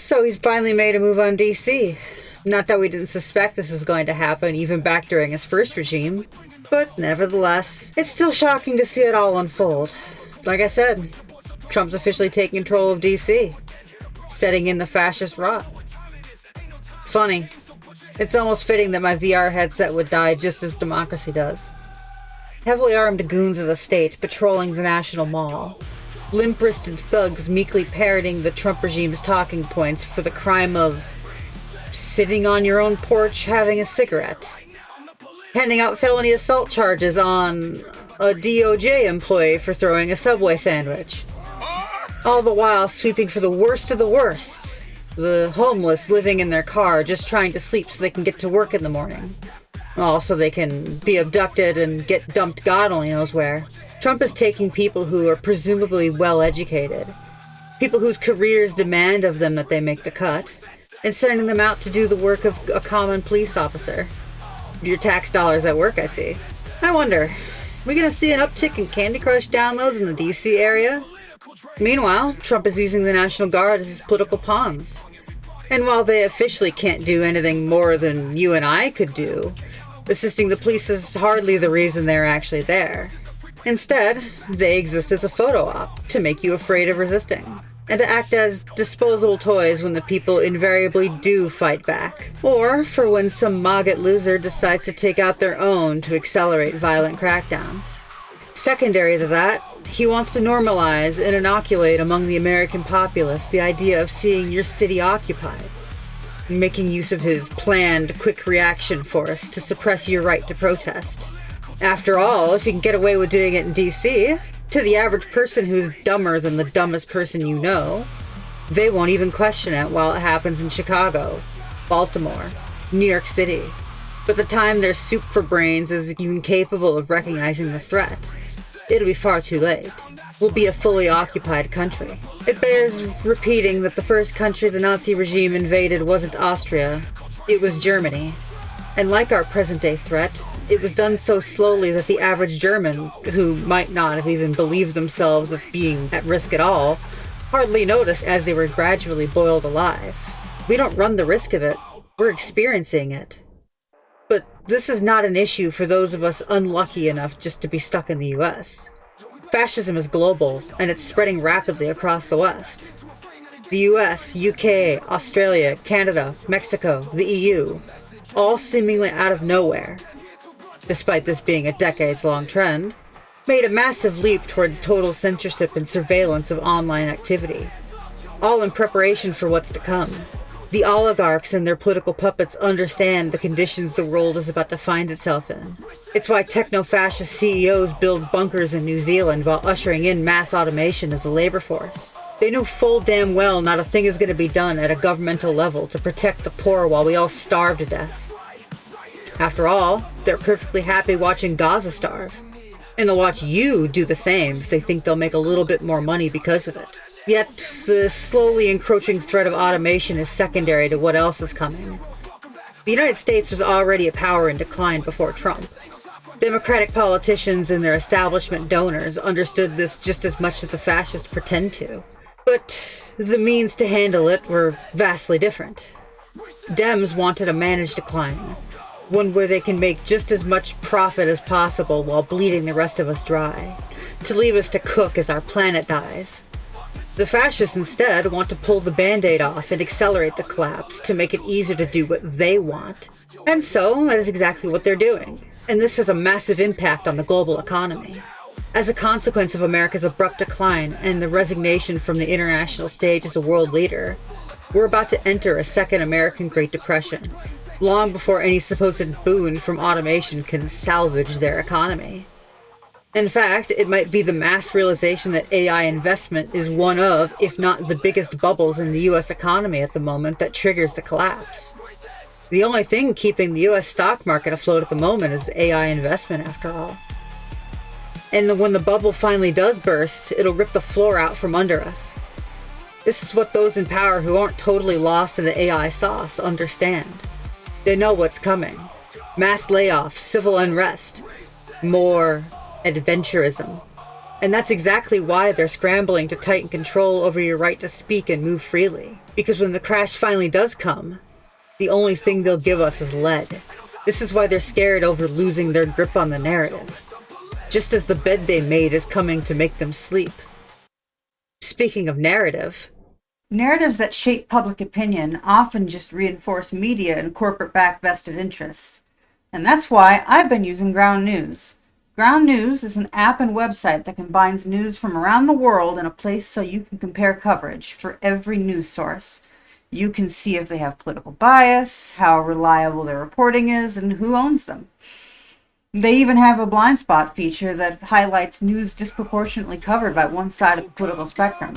So he's finally made a move on DC. Not that we didn't suspect this was going to happen even back during his first regime, but nevertheless, it's still shocking to see it all unfold. Like I said, Trump's officially taking control of DC, setting in the fascist rot. Funny. It's almost fitting that my VR headset would die just as democracy does. Heavily armed goons of the state patrolling the National Mall. Limp-wristed thugs meekly parroting the Trump regime's talking points for the crime of sitting on your own porch having a cigarette. Handing out felony assault charges on a DOJ employee for throwing a Subway sandwich. All the while sweeping for the worst of the worst. The homeless living in their car just trying to sleep so they can get to work in the morning. Also, they can be abducted and get dumped God only knows where. Trump is taking people who are presumably well-educated, people whose careers demand of them that they make the cut, and sending them out to do the work of a common police officer. Your tax dollars at work, I see. I wonder, are we gonna see an uptick in Candy Crush downloads in the DC area? Meanwhile, Trump is using the National Guard as his political pawns. And while they officially can't do anything more than you and I could do, assisting the police is hardly the reason they're actually there. Instead, they exist as a photo op to make you afraid of resisting, and to act as disposable toys when the people invariably do fight back, or for when some MAGA loser decides to take out their own to accelerate violent crackdowns. Secondary to that, he wants to normalize and inoculate among the American populace the idea of seeing your city occupied, making use of his planned quick reaction force to suppress your right to protest. After all, if you can get away with doing it in DC, to the average person who's dumber than the dumbest person you know, they won't even question it while it happens in Chicago, Baltimore, New York City. By the time their soup for brains is even capable of recognizing the threat, it'll be far too late. We'll be a fully occupied country. It bears repeating that the first country the Nazi regime invaded wasn't Austria, it was Germany. And like our present-day threat, it was done so slowly that the average German, who might not have even believed themselves of being at risk at all, hardly noticed as they were gradually boiled alive. We don't run the risk of it, we're experiencing it. But this is not an issue for those of us unlucky enough just to be stuck in the US. Fascism is global, and it's spreading rapidly across the West. The US, UK, Australia, Canada, Mexico, the EU, all seemingly out of nowhere, despite this being a decades-long trend, made a massive leap towards total censorship and surveillance of online activity, all in preparation for what's to come. The oligarchs and their political puppets understand the conditions the world is about to find itself in. It's why techno-fascist CEOs build bunkers in New Zealand while ushering in mass automation of the labor force. They know full damn well not a thing is going to be done at a governmental level to protect the poor while we all starve to death. After all, they're perfectly happy watching Gaza starve. And they'll watch you do the same if they think they'll make a little bit more money because of it. Yet, the slowly encroaching threat of automation is secondary to what else is coming. The United States was already a power in decline before Trump. Democratic politicians and their establishment donors understood this just as much as the fascists pretend to. But the means to handle it were vastly different. Dems wanted a managed decline, one where they can make just as much profit as possible while bleeding the rest of us dry, to leave us to cook as our planet dies. The fascists instead want to pull the band-aid off and accelerate the collapse to make it easier to do what they want. And so, that is exactly what they're doing. And this has a massive impact on the global economy. As a consequence of America's abrupt decline and the resignation from the international stage as a world leader, we're about to enter a second American Great Depression, long before any supposed boon from automation can salvage their economy. In fact, it might be the mass realization that AI investment is one of, if not the biggest bubbles in the US economy at the moment that triggers the collapse. The only thing keeping the US stock market afloat at the moment is the AI investment, after all. And when the bubble finally does burst, it'll rip the floor out from under us. This is what those in power who aren't totally lost in the AI sauce understand. They know what's coming. Mass layoffs, civil unrest, more adventurism, And that's exactly why they're scrambling to tighten control over your right to speak and move freely. Because when the crash finally does come, the only thing they'll give us is lead. This is why they're scared over losing their grip on the narrative. Just as the bed they made is coming to make them sleep. Speaking of narrative, narratives that shape public opinion often just reinforce media and corporate-backed vested interests. And that's why I've been using Ground News. Ground News is an app and website that combines news from around the world in a place so you can compare coverage for every news source. You can see if they have political bias, how reliable their reporting is, and who owns them. They even have a blind spot feature that highlights news disproportionately covered by one side of the political spectrum.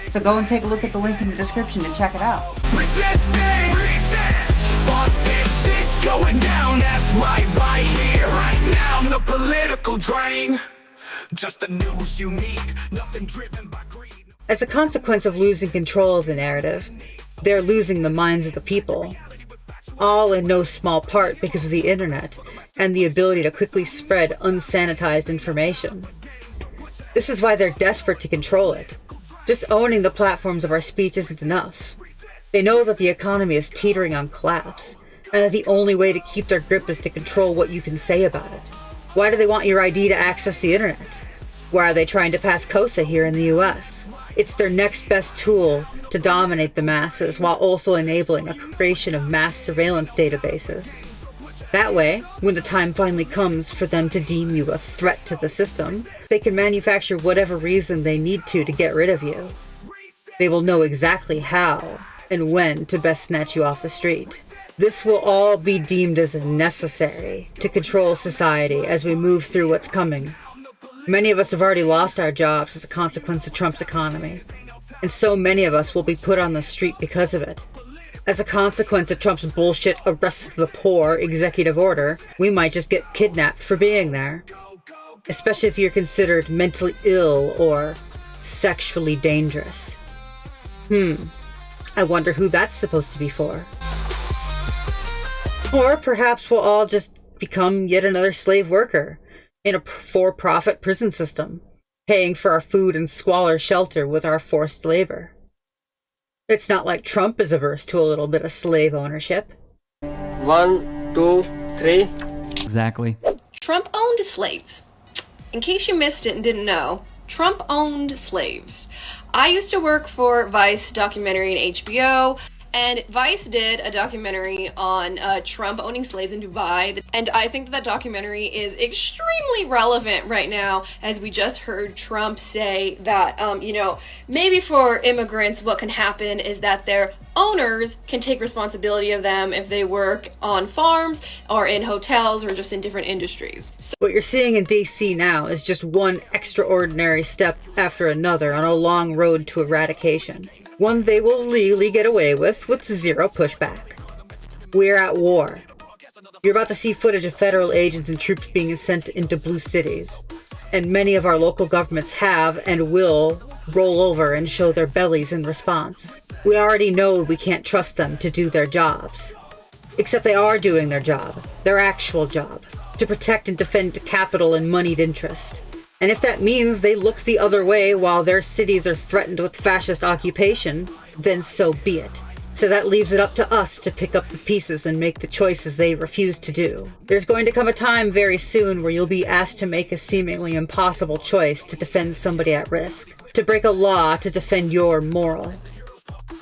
So go and take a look at the link in the description to check it out. Fuck this shit's going down, that's right here, right now. The political drain, just the news you need, nothing driven by greed. As a consequence of losing control of the narrative, they're losing the minds of the people. All in no small part because of the internet and the ability to quickly spread unsanitized information. This is why they're desperate to control it. Just owning the platforms of our speech isn't enough. They know that the economy is teetering on collapse, and that the only way to keep their grip is to control what you can say about it. Why do they want your ID to access the internet? Why are they trying to pass COSA here in the US? It's their next best tool to dominate the masses while also enabling a creation of mass surveillance databases. That way, when the time finally comes for them to deem you a threat to the system, they can manufacture whatever reason they need to get rid of you. They will know exactly how and when to best snatch you off the street. This will all be deemed as necessary to control society as we move through what's coming. Many of us have already lost our jobs as a consequence of Trump's economy, and so many of us will be put on the street because of it. As a consequence of Trump's bullshit arrest the poor executive order, we might just get kidnapped for being there. Especially if you're considered mentally ill or sexually dangerous. I wonder who that's supposed to be for. Or perhaps we'll all just become yet another slave worker in a for-profit prison system, paying for our food and squalor shelter with our forced labor. It's not like Trump is averse to a little bit of slave ownership. 1, 2, 3. Exactly. Trump owned slaves. In case you missed it and didn't know, Trump owned slaves. I used to work for Vice documentary and HBO, and Vice did a documentary on Trump owning slaves in Dubai, and I think that documentary is extremely relevant right now, as we just heard Trump say that, maybe for immigrants what can happen is that their owners can take responsibility of them if they work on farms or in hotels or just in different industries. So what you're seeing in DC now is just one extraordinary step after another on a long road to eradication. One they will legally get away with zero pushback. We're at war. You're about to see footage of federal agents and troops being sent into blue cities. And many of our local governments have and will roll over and show their bellies in response. We already know we can't trust them to do their jobs. Except they are doing their job, their actual job, to protect and defend capital and moneyed interest. And if that means they look the other way while their cities are threatened with fascist occupation, then so be it. So that leaves it up to us to pick up the pieces and make the choices they refuse to do. There's going to come a time very soon where you'll be asked to make a seemingly impossible choice to defend somebody at risk, to break a law to defend your moral,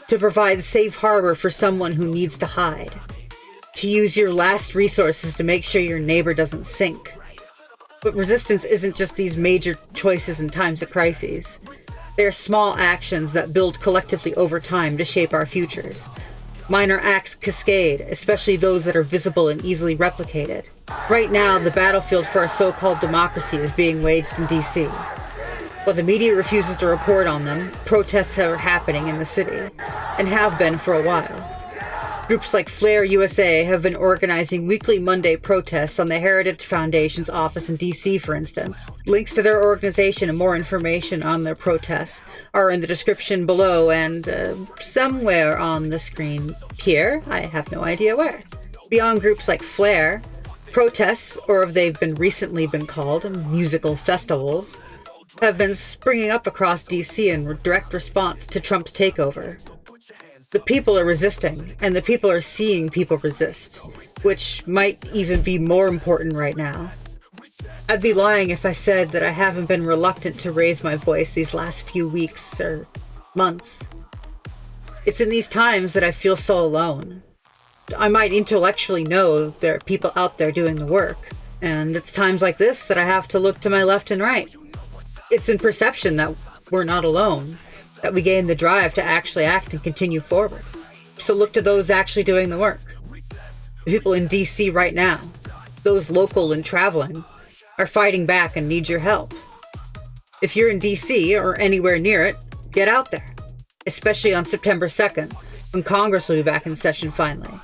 to provide safe harbor for someone who needs to hide, to use your last resources to make sure your neighbor doesn't sink. But resistance isn't just these major choices in times of crises. They are small actions that build collectively over time to shape our futures. Minor acts cascade, especially those that are visible and easily replicated. Right now, the battlefield for our so-called democracy is being waged in DC. While the media refuses to report on them, protests are happening in the city, and have been for a while. Groups like Flare USA have been organizing weekly Monday protests on the Heritage Foundation's office in DC, for instance. Links to their organization and more information on their protests are in the description below and somewhere on the screen here. I have no idea where. Beyond groups like Flare, protests, or as they've been recently been called, musical festivals, have been springing up across DC in direct response to Trump's takeover. The people are resisting, and the people are seeing people resist, which might even be more important right now. I'd be lying if I said that I haven't been reluctant to raise my voice these last few weeks or months. It's in these times that I feel so alone. I might intellectually know there are people out there doing the work, and it's times like this that I have to look to my left and right. It's in perception that we're not alone, that we gain the drive to actually act and continue forward. So look to those actually doing the work. The people in DC right now, those local and traveling, are fighting back and need your help. If you're in DC or anywhere near it, get out there, especially on September 2nd, when Congress will be back in session finally.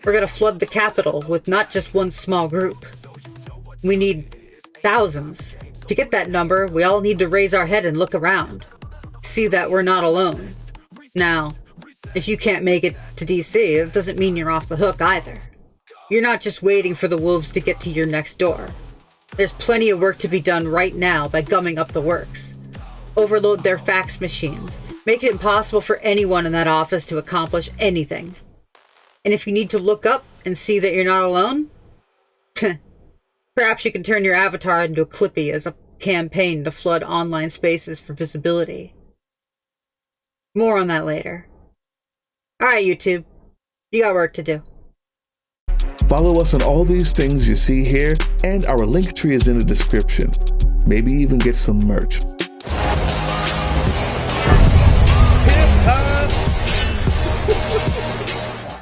We're going to flood the Capitol with not just one small group. We need thousands. To get that number, we all need to raise our head and look around. See that we're not alone. Now, if you can't make it to DC, it doesn't mean you're off the hook either. You're not just waiting for the wolves to get to your next door. There's plenty of work to be done right now by gumming up the works. Overload their fax machines. Make it impossible for anyone in that office to accomplish anything. And if you need to look up and see that you're not alone, perhaps you can turn your avatar into a Clippy as a campaign to flood online spaces for visibility. More on that later. Alright, YouTube. You got work to do. Follow us on all these things you see here, and our link tree is in the description. Maybe even get some merch.